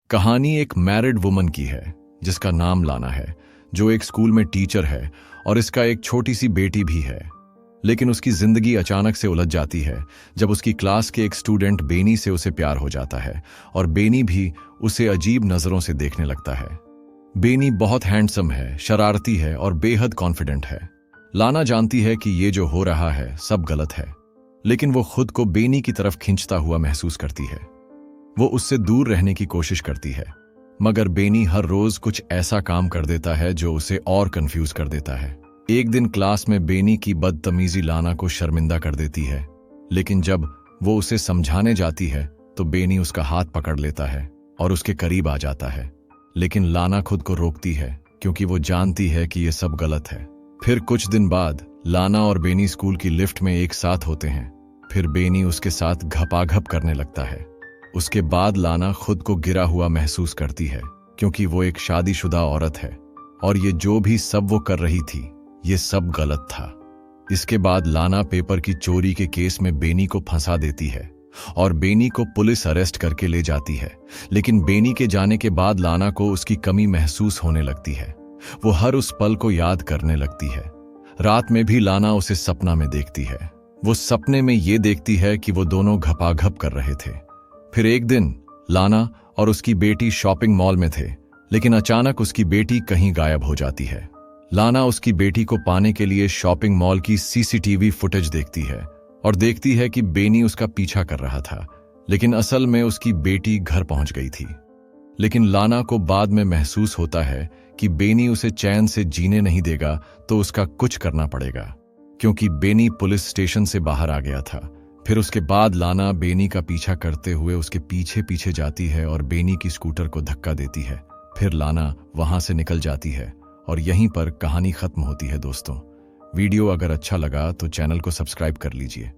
कहानी एक married woman की है जिसका नाम लाना है, जो एक स्कूल में टीचर है और इसका एक छोटी सी बेटी भी है। लेकिन उसकी जिंदगी अचानक से उलझ जाती है जब उसकी क्लास के एक स्टूडेंट बेनी से उसे प्यार हो जाता है और बेनी भी उसे अजीब नजरों से देखने लगता है। बेनी बहुत हैंडसम है, शरारती है और बेहद कॉन्फिडेंट है। लाना जानती है कि ये जो हो रहा है सब गलत है, लेकिन वो खुद को बेनी की तरफ खींचता हुआ महसूस करती है। वो उससे दूर रहने की कोशिश करती है, मगर बेनी हर रोज कुछ ऐसा काम कर देता है जो उसे और कंफ्यूज कर देता है। एक दिन क्लास में बेनी की बदतमीजी लाना को शर्मिंदा कर देती है, लेकिन जब वो उसे समझाने जाती है तो बेनी उसका हाथ पकड़ लेता है और उसके करीब आ जाता है। लेकिन लाना खुद को रोकती है क्योंकि वो जानती है कि ये सब गलत है। फिर कुछ दिन बाद लाना और बेनी स्कूल की लिफ्ट में एक साथ होते हैं। फिर बेनी उसके साथ घपाघप करने लगता है। उसके बाद लाना खुद को गिरा हुआ महसूस करती है क्योंकि वो एक शादीशुदा औरत है और ये जो भी सब वो कर रही थी ये सब गलत था। इसके बाद लाना पेपर की चोरी के केस में बेनी को फंसा देती है और बेनी को पुलिस अरेस्ट करके ले जाती है। लेकिन बेनी के जाने के बाद लाना को उसकी कमी महसूस होने लगती है। वो हर उस पल को याद करने लगती है। रात में भी लाना उसे सपना में देखती है। वो सपने में ये देखती है कि वो दोनों घपाघप कर रहे थे। फिर एक दिन लाना और उसकी बेटी शॉपिंग मॉल में थे, लेकिन अचानक उसकी बेटी कहीं गायब हो जाती है। लाना उसकी बेटी को पाने के लिए शॉपिंग मॉल की सीसीटीवी फुटेज देखती है और देखती है कि बेनी उसका पीछा कर रहा था, लेकिन असल में उसकी बेटी घर पहुंच गई थी। लेकिन लाना को बाद में महसूस होता है कि बेनी उसे चैन से जीने नहीं देगा, तो उसका कुछ करना पड़ेगा, क्योंकि बेनी पुलिस स्टेशन से बाहर आ गया था। फिर उसके बाद लाना बेनी का पीछा करते हुए उसके पीछे पीछे जाती है और बेनी की स्कूटर को धक्का देती है। फिर लाना वहां से निकल जाती है और यहीं पर कहानी खत्म होती है। दोस्तों, वीडियो अगर अच्छा लगा तो चैनल को सब्सक्राइब कर लीजिए।